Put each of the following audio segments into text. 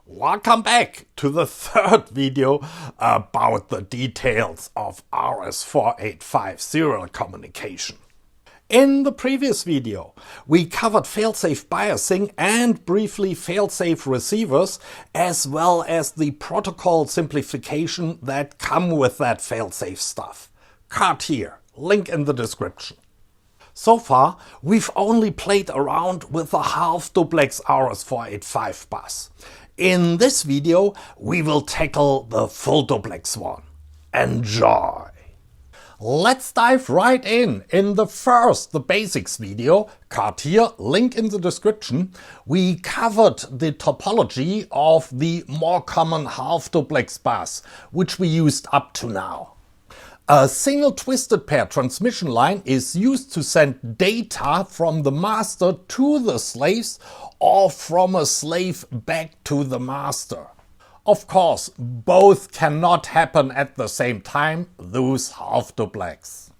Welcome back to the third video about the details of RS-485 serial communication. In the previous video, we covered failsafe biasing and briefly failsafe receivers, as well as the protocol simplification that come with that failsafe stuff. Card here, link in the description. So far, we've only played around with the half-duplex RS-485 bus. In this video, we will tackle the full-duplex one. Enjoy! Let's dive right in. In the basics video, card here, link in the description, we covered the topology of the more common half-duplex bus, which we used up to now. A single twisted pair transmission line is used to send data from the master to the slaves or from a slave back to the master. Of course, both cannot happen at the same time, those half-duplex.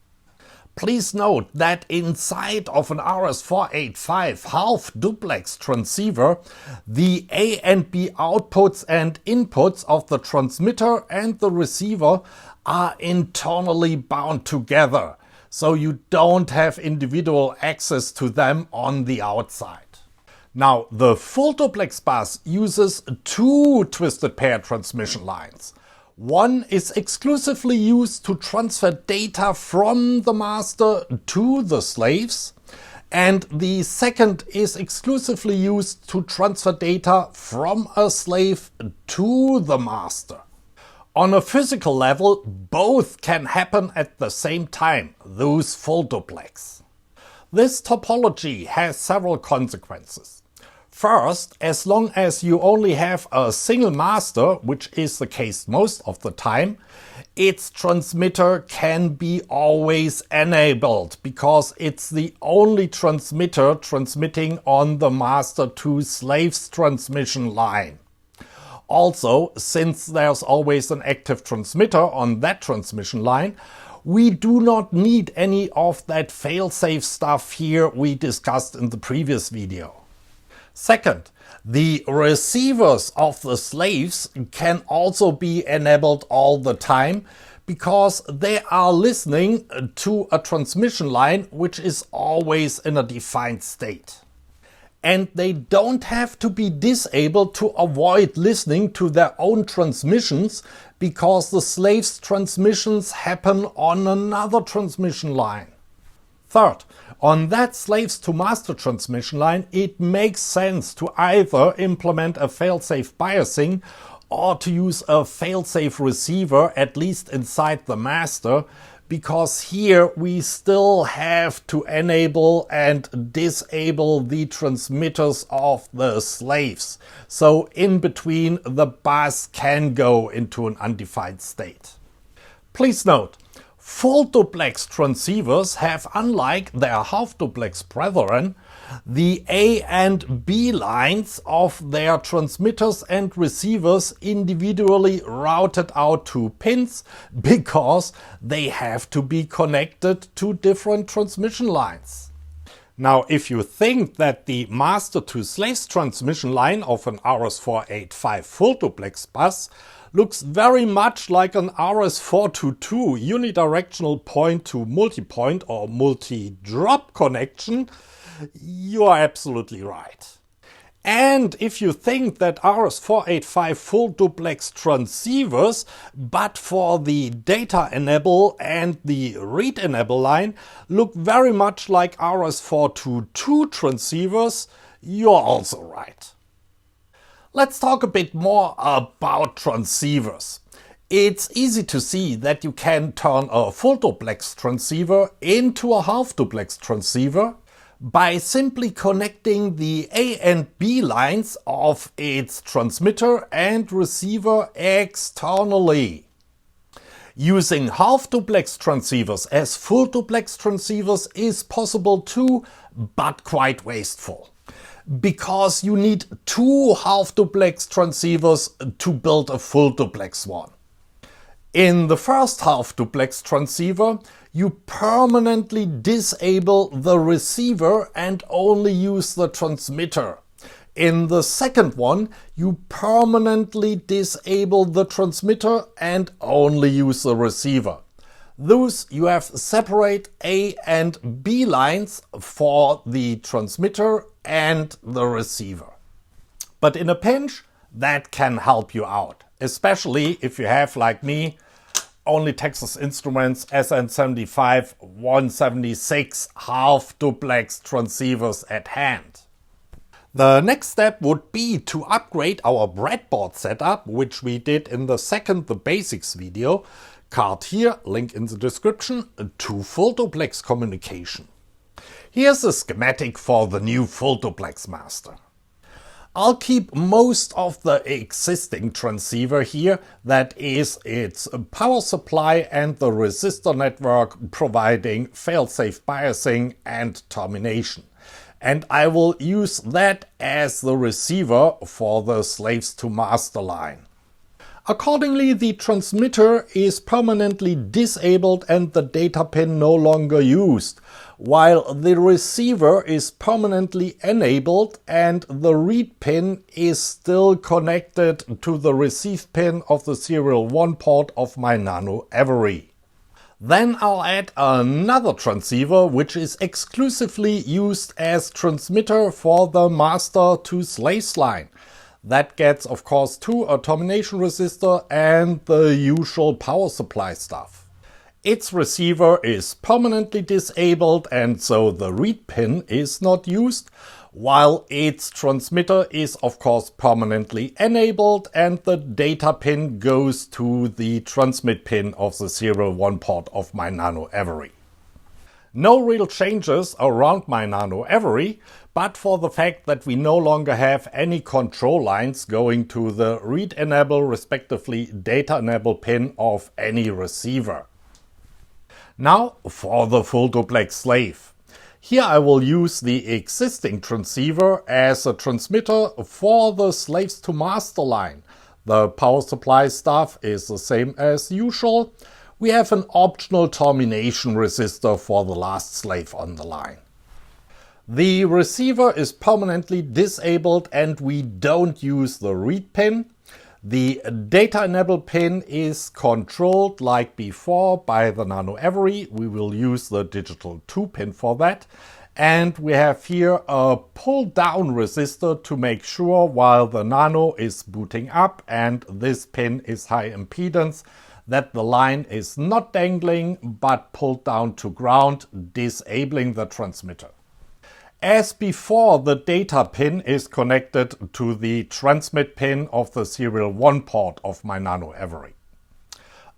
Please note that inside of an RS-485 half-duplex transceiver, the A and B outputs and inputs of the transmitter and the receiver are internally bound together, so you don't have individual access to them on the outside. Now, the full-duplex bus uses two twisted pair transmission lines. One is exclusively used to transfer data from the master to the slaves, and the second is exclusively used to transfer data from a slave to the master. On a physical level, both can happen at the same time, those full-duplex. This topology has several consequences. First, as long as you only have a single master, which is the case most of the time, its transmitter can be always enabled because it's the only transmitter transmitting on the master to slaves transmission line. Also, since there's always an active transmitter on that transmission line, we do not need any of that failsafe stuff here we discussed in the previous video. Second, the receivers of the slaves can also be enabled all the time because they are listening to a transmission line which is always in a defined state. And they don't have to be disabled to avoid listening to their own transmissions because the slaves' transmissions happen on another transmission line. Third, on that slaves to master transmission line, it makes sense to either implement a failsafe biasing or to use a failsafe receiver, at least inside the master, because here we still have to enable and disable the transmitters of the slaves. So in between, the bus can go into an undefined state. Please note, full-duplex transceivers have, unlike their half-duplex brethren, the A and B lines of their transmitters and receivers individually routed out to pins because they have to be connected to different transmission lines. Now, if you think that the master to slaves transmission line of an RS-485 full-duplex bus looks very much like an RS-422 unidirectional point-to-multipoint or multi-drop connection, you are absolutely right. And if you think that RS-485 full-duplex transceivers, but for the data enable and the read enable line, look very much like RS-422 transceivers, you're also right. Let's talk a bit more about transceivers. It's easy to see that you can turn a full-duplex transceiver into a half-duplex transceiver by simply connecting the A and B lines of its transmitter and receiver externally. Using half-duplex transceivers as full-duplex transceivers is possible too, but quite wasteful. Because you need two half-duplex transceivers to build a full-duplex one. In the first half-duplex transceiver, you permanently disable the receiver and only use the transmitter. In the second one, you permanently disable the transmitter and only use the receiver. Thus, you have separate A and B lines for the transmitter and the receiver. But in a pinch, that can help you out, especially if you have, like me, only Texas Instruments SN75176 half-duplex transceivers at hand. The next step would be to upgrade our breadboard setup, which we did in the second The Basics video, card here, link in the description, to full-duplex communication. Here's a schematic for the new full-duplex master. I'll keep most of the existing transceiver here, that is its power supply and the resistor network providing failsafe biasing and termination. And I will use that as the receiver for the slaves to master line. Accordingly, the transmitter is permanently disabled and the data pin no longer used, while the receiver is permanently enabled and the read pin is still connected to the receive pin of the serial 1 port of my Nano Every. Then I'll add another transceiver which is exclusively used as transmitter for the master to slaves line. That gets, of course, a termination resistor and the usual power supply stuff. Its receiver is permanently disabled and so the read pin is not used, while its transmitter is, of course, permanently enabled and the data pin goes to the transmit pin of the serial 1 port of my Nano Every. No real changes around my Nano Every, but for the fact that we no longer have any control lines going to the read enable respectively data enable pin of any receiver. Now for the full-duplex slave. Here I will use the existing transceiver as a transmitter for the slaves to master line. The power supply stuff is the same as usual. We have an optional termination resistor for the last slave on the line. The receiver is permanently disabled and we don't use the read pin. The data enable pin is controlled like before by the Nano Every. We will use the digital 2 pin for that. And we have here a pull down resistor to make sure while the Nano is booting up and this pin is high impedance, that the line is not dangling but pulled down to ground, disabling the transmitter. As before, the data pin is connected to the transmit pin of the serial 1 port of my Nano Every.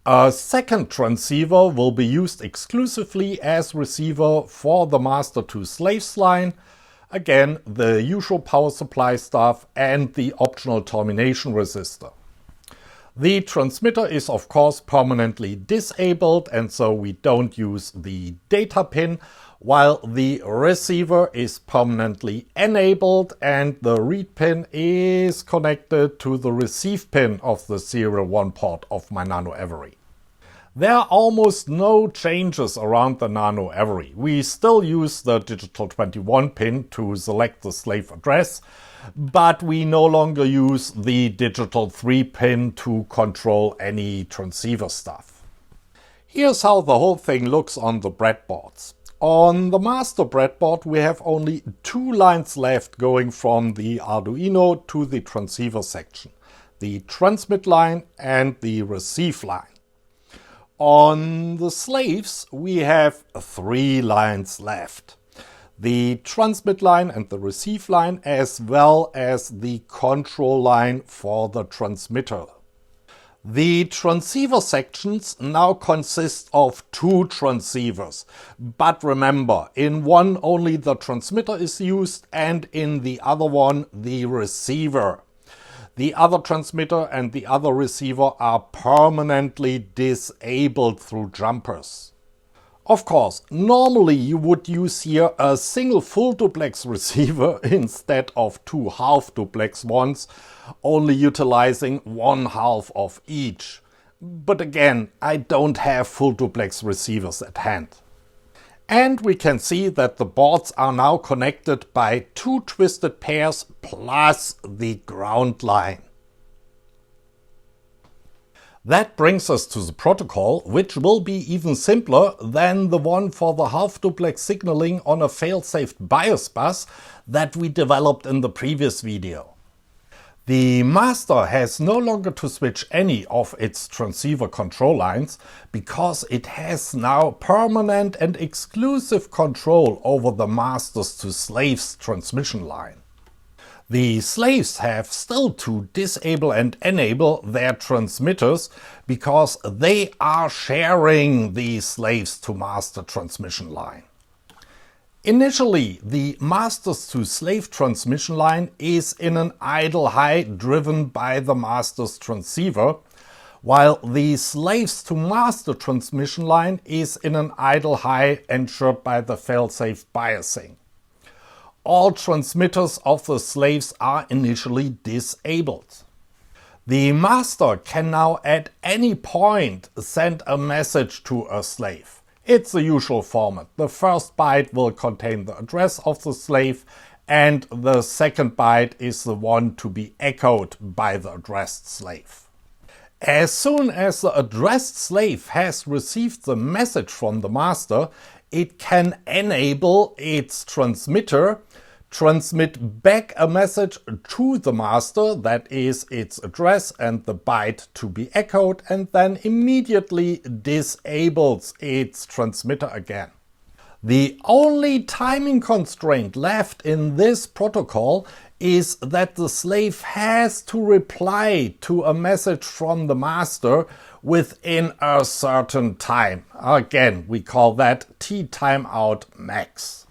A second transceiver will be used exclusively as receiver for the master to slaves line. Again, the usual power supply stuff and the optional termination resistor. The transmitter is of course permanently disabled and so we don't use the data pin, while the receiver is permanently enabled and the read pin is connected to the receive pin of the serial 1 port of my Nano Every. There are almost no changes around the Nano Every. We still use the digital 21 pin to select the slave address, but we no longer use the digital 3 pin to control any transceiver stuff. Here's how the whole thing looks on the breadboards. On the master breadboard we have only 2 lines left going from the Arduino to the transceiver section. The transmit line and the receive line. On the slaves we have 3 lines left. The transmit line and the receive line, as well as the control line for the transmitter. The transceiver sections now consist of 2 transceivers, but remember, in one only the transmitter is used and in the other one the receiver. The other transmitter and the other receiver are permanently disabled through jumpers. Of course, normally you would use here a single full-duplex receiver instead of 2 half-duplex ones, only utilizing 1/2 of each. But again, I don't have full-duplex receivers at hand. And we can see that the boards are now connected by 2 twisted pairs plus the ground line. That brings us to the protocol, which will be even simpler than the one for the half-duplex signaling on a failsafe BIOS bus that we developed in the previous video. The master has no longer to switch any of its transceiver control lines because it has now permanent and exclusive control over the master's to slaves transmission line. The slaves have still to disable and enable their transmitters because they are sharing the slaves to master transmission line. Initially, the masters to slave transmission line is in an idle high driven by the master's transceiver, while the slaves to master transmission line is in an idle high ensured by the failsafe biasing. All transmitters of the slaves are initially disabled. The master can now at any point send a message to a slave. It's the usual format. The first byte will contain the address of the slave, and the second byte is the one to be echoed by the addressed slave. As soon as the addressed slave has received the message from the master, it can enable its transmitter, transmit back a message to the master, that is its address and the byte to be echoed, and then immediately disables its transmitter again. The only timing constraint left in this protocol is that the slave has to reply to a message from the master within a certain time. Again, we call that T timeout max.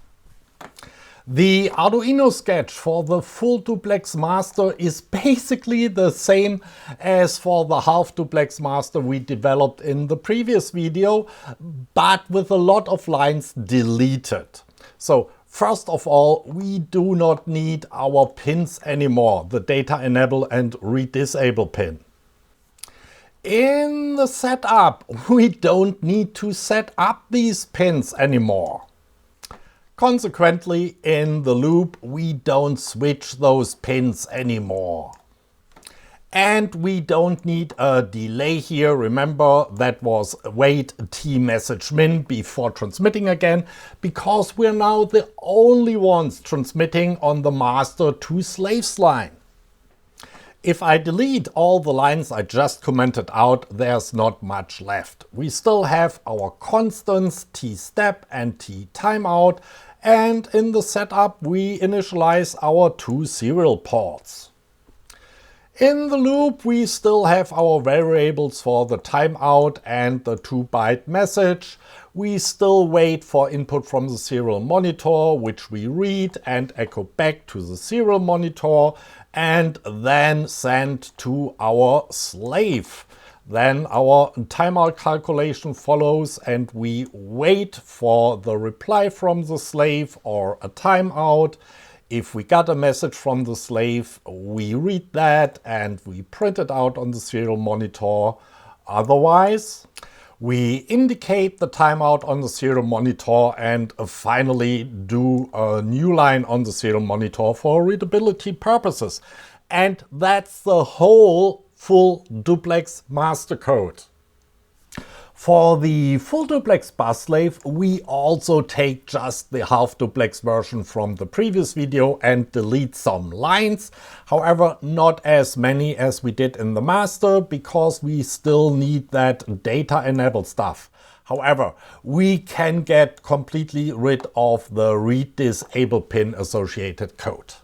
The Arduino sketch for the full-duplex master is basically the same as for the half-duplex master we developed in the previous video, but with a lot of lines deleted. So first of all, we do not need our pins anymore, the data enable and read disable pin. In the setup, we don't need to set up these pins anymore. Consequently, in the loop, we don't switch those pins anymore. And we don't need a delay here. Remember, that was wait T message min before transmitting again, because we're now the only ones transmitting on the master to slaves line. If I delete all the lines I just commented out, there's not much left. We still have our constants T step and T timeout, and in the setup we initialize our 2 serial ports. In the loop we still have our variables for the timeout and the 2-byte message. We still wait for input from the serial monitor, which we read and echo back to the serial monitor and then send to our slave. Then our timeout calculation follows and we wait for the reply from the slave or a timeout. If we got a message from the slave, we read that and we print it out on the serial monitor. Otherwise, we indicate the timeout on the serial monitor and finally do a new line on the serial monitor for readability purposes. And that's the whole full-duplex master code. For the full-duplex bus slave, we also take just the half-duplex version from the previous video and delete some lines. However, not as many as we did in the master, because we still need that data-enabled stuff. However, we can get completely rid of the read-disable pin associated code.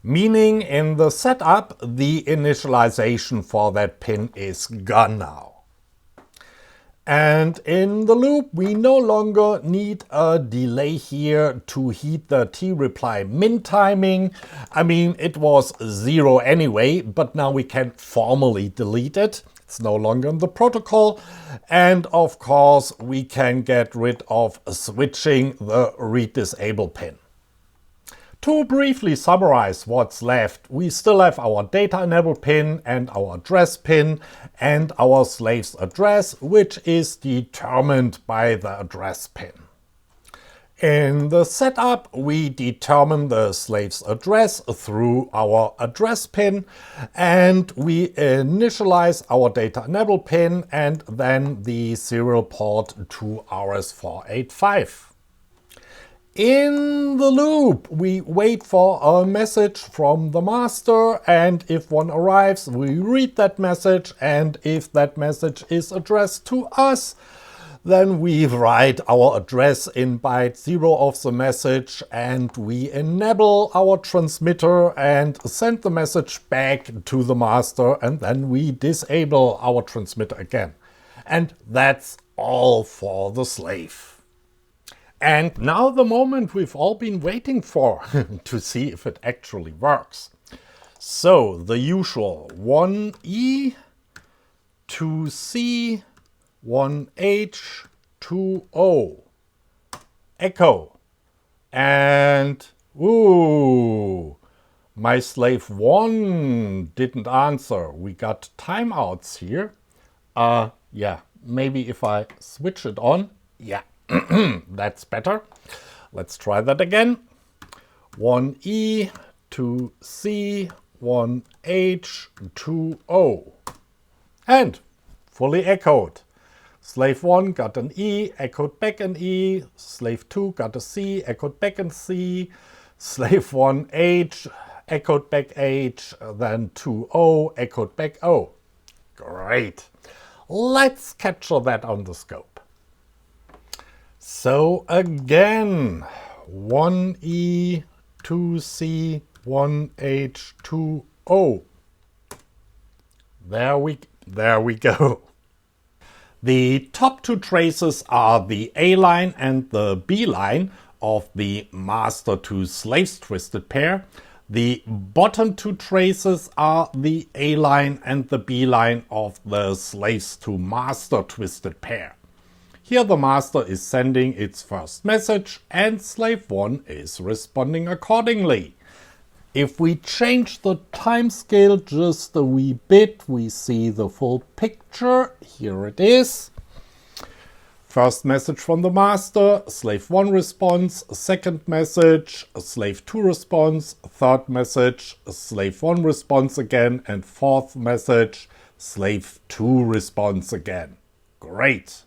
Meaning in the setup, the initialization for that pin is gone now. And in the loop, we no longer need a delay here to heed the T-reply min timing. I mean, it was 0 anyway, but now we can formally delete it. It's no longer in the protocol. And of course, we can get rid of switching the read-disable pin. To briefly summarize what's left, we still have our data enable pin and our address pin and our slave's address, which is determined by the address pin. In the setup, we determine the slave's address through our address pin, and we initialize our data enable pin and then the serial port to RS-485. In the loop, we wait for a message from the master, and if one arrives, we read that message, and if that message is addressed to us, then we write our address in byte 0 of the message, and we enable our transmitter and send the message back to the master, and then we disable our transmitter again. And that's all for the slave. And now the moment we've all been waiting for to see if it actually works. So the usual 1E, 2C, 1H, 2O, echo, and ooh, my slave 1 didn't answer. We got timeouts here. Yeah, maybe if I switch it on, yeah, that's better. Let's try that again. 1E, 2C, 1H, 2O, and fully echoed. Slave 1 got an E, echoed back an E. Slave 2 got a C, echoed back an C. Slave 1 H, echoed back H. Then 2O, echoed back O. Great. Let's capture that on the scope. So again, 1E, 2C, 1H, 2O. There we go. The top two traces are the A line and the B line of the master to slaves twisted pair. The bottom two traces are the A line and the B line of the slaves to master twisted pair. Here the master is sending its first message and slave 1 is responding accordingly. If we change the timescale just a wee bit, we see the full picture. Here it is. First message from the master, slave 1 responds. Second message, slave 2 responds. Third message, slave 1 responds again. And fourth message, slave 2 responds again. Great.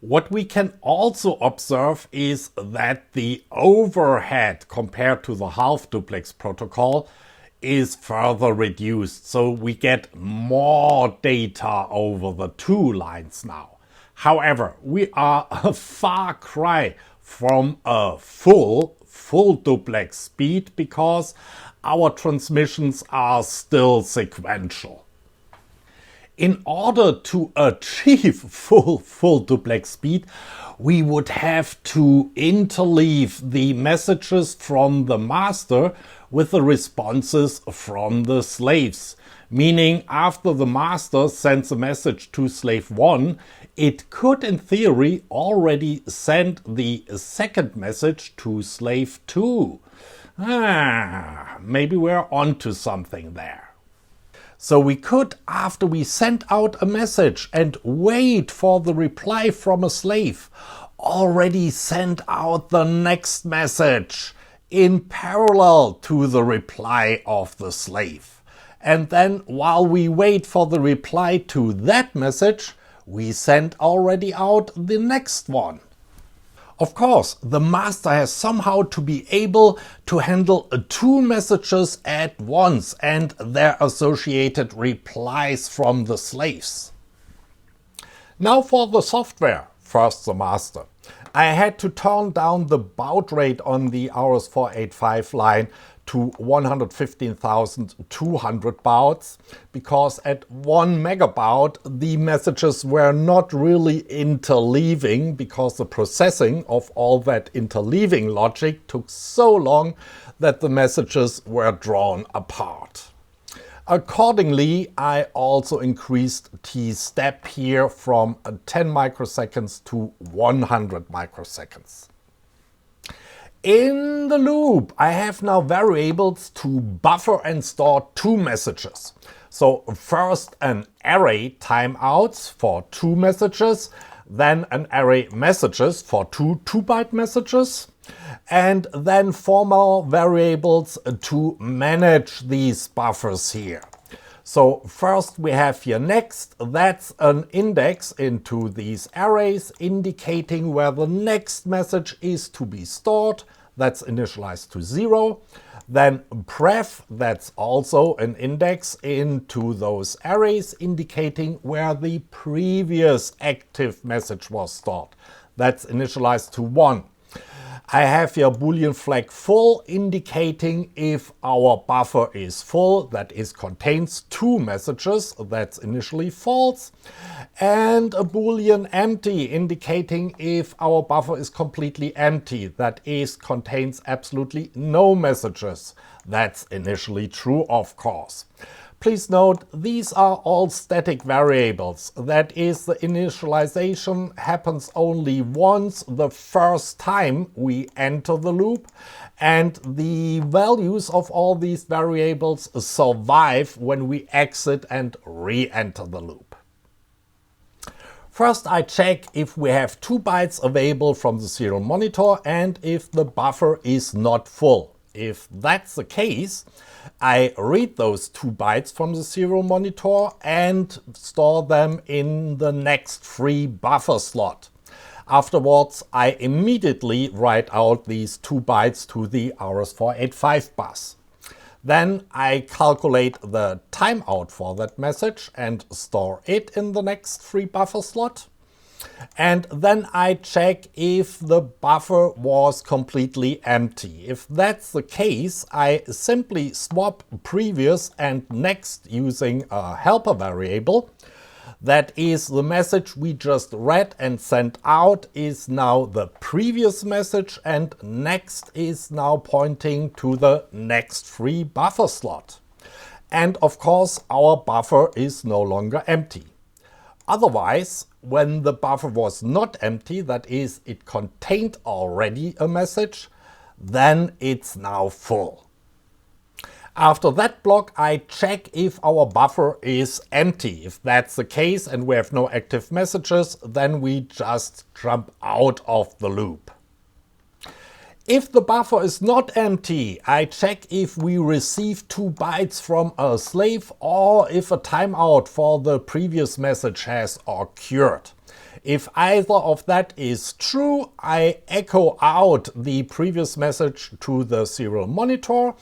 What we can also observe is that the overhead compared to the half-duplex protocol is further reduced. So we get more data over the two lines now. However, we are a far cry from a full duplex speed because our transmissions are still sequential. In order to achieve full duplex speed, we would have to interleave the messages from the master with the responses from the slaves. Meaning, after the master sends a message to slave 1, it could in theory already send the second message to slave 2. Maybe we're onto something there. So we could, after we sent out a message and wait for the reply from a slave, already send out the next message in parallel to the reply of the slave. And then while we wait for the reply to that message, we send already out the next one. Of course, the master has somehow to be able to handle two messages at once and their associated replies from the slaves. Now for the software. First the master. I had to turn down the baud rate on the RS-485 line to 115,200 bauds because at 1 megabaud the messages were not really interleaving because the processing of all that interleaving logic took so long that the messages were drawn apart. Accordingly, I also increased T-step here from 10 microseconds to 100 microseconds. In the loop, I have now variables to buffer and store two messages. So first an array timeouts for two messages, then an array messages for two 2-byte messages. and then 4 more variables to manage these buffers here. So first we have here next, that's an index into these arrays indicating where the next message is to be stored. That's initialized to 0. Then pref, that's also an index into those arrays indicating where the previous active message was stored. That's initialized to 1. I have here Boolean flag full indicating if our buffer is full, that is contains 2 messages, that's initially false, and a Boolean empty indicating if our buffer is completely empty, that is contains absolutely no messages, that's initially true, of course. Please note, these are all static variables. That is, the initialization happens only once the first time we enter the loop, and the values of all these variables survive when we exit and re-enter the loop. First, I check if we have 2 bytes available from the serial monitor and if the buffer is not full. If that's the case, I read those 2 bytes from the serial monitor and store them in the next free buffer slot. Afterwards, I immediately write out these 2 bytes to the RS-485 bus. Then I calculate the timeout for that message and store it in the next free buffer slot. And then I check if the buffer was completely empty. If that's the case, I simply swap previous and next using a helper variable. That is, the message we just read and sent out is now the previous message, and next is now pointing to the next free buffer slot. And of course, our buffer is no longer empty. Otherwise, when the buffer was not empty, that is, it contained already a message, then it's now full. After that block, I check if our buffer is empty. If that's the case and we have no active messages, then we just jump out of the loop. If the buffer is not empty, I check if we receive 2 bytes from a slave or if a timeout for the previous message has occurred. If either of that is true, I echo out the previous message to the serial monitor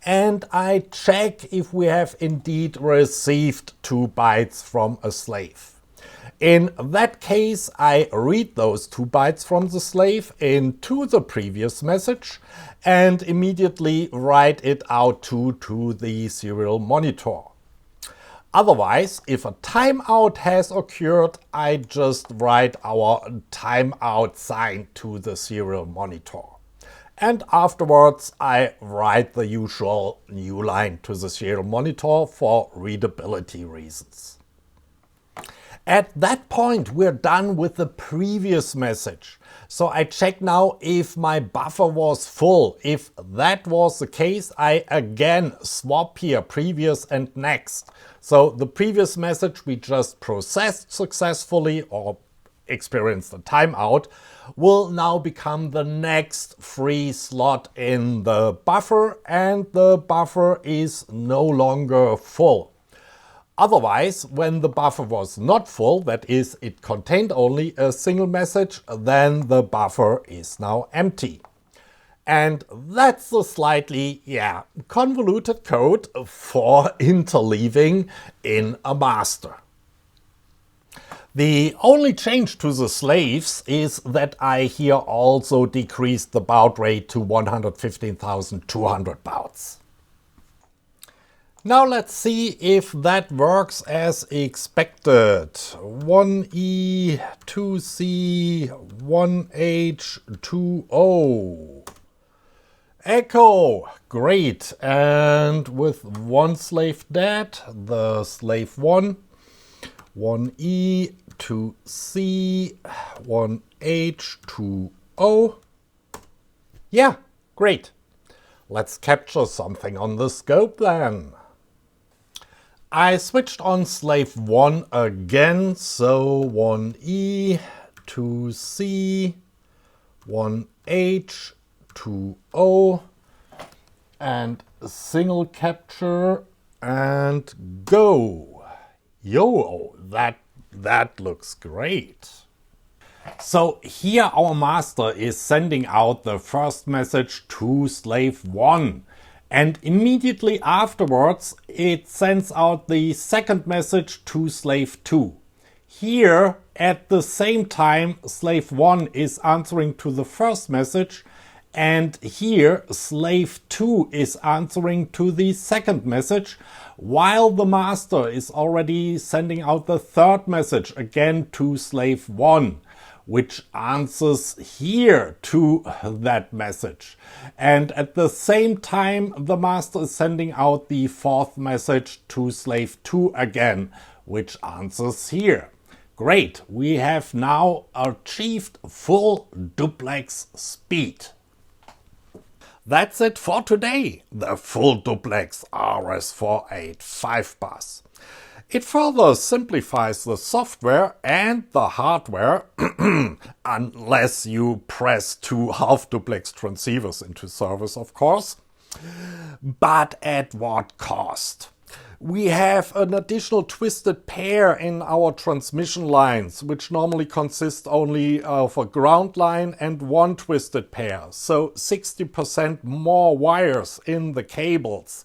and I check if we have indeed received 2 bytes from a slave. In that case, I read those 2 bytes from the slave into the previous message and immediately write it out to the serial monitor. Otherwise, if a timeout has occurred, I just write our timeout sign to the serial monitor. And afterwards, I write the usual new line to the serial monitor for readability reasons. At that point, we're done with the previous message. So I check now if my buffer was full. If that was the case, I again swap here previous and next. So the previous message we just processed successfully or experienced a timeout will now become the next free slot in the buffer, and the buffer is no longer full. Otherwise, when the buffer was not full, that is, it contained only a single message, then the buffer is now empty. And that's the slightly, convoluted code for interleaving in a master. The only change to the slaves is that I here also decreased the baud rate to 115,200 bauds. Now let's see if that works as expected. 1E, 2C, 1H, 2O. Echo, great. And with one slave dead, the slave 1, 1E, 2C, 1H, 2O. Yeah, great. Let's capture something on the scope then. I switched on slave 1 again, so 1E, 2C, 1H, 2-0 and single capture and go. Yo, that looks great. So here our master is sending out the first message to slave 1. And immediately afterwards it sends out the second message to slave 2. Here at the same time slave 1 is answering to the first message, and here slave 2 is answering to the second message, while the master is already sending out the third message again to slave 1, which answers here to that message. And at the same time the master is sending out the fourth message to slave 2 again, which answers here. Great, we have now achieved full duplex speed. That's it for today, the full duplex RS-485 bus. It further simplifies the software and the hardware, unless you press 2 half-duplex transceivers into service, of course. But at what cost? We have an additional twisted pair in our transmission lines, which normally consist only of a ground line and one twisted pair. So 60% more wires in the cables.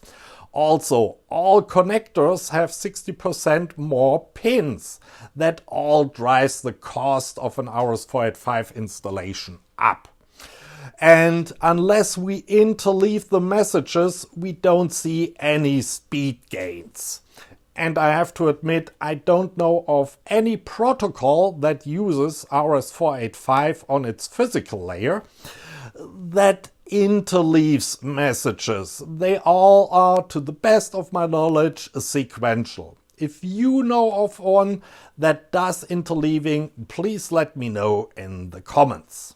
Also, all connectors have 60% more pins. That all drives the cost of an RS-485 installation up. And unless we interleave the messages, we don't see any speed gains. And I have to admit, I don't know of any protocol that uses RS-485 on its physical layer that interleaves messages. They all are, to the best of my knowledge, sequential. If you know of one that does interleaving, please let me know in the comments.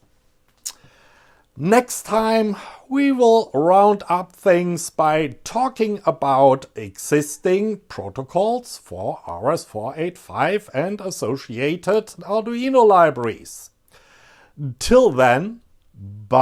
Next time we will round up things by talking about existing protocols for RS-485 and associated Arduino libraries. Till then, bye.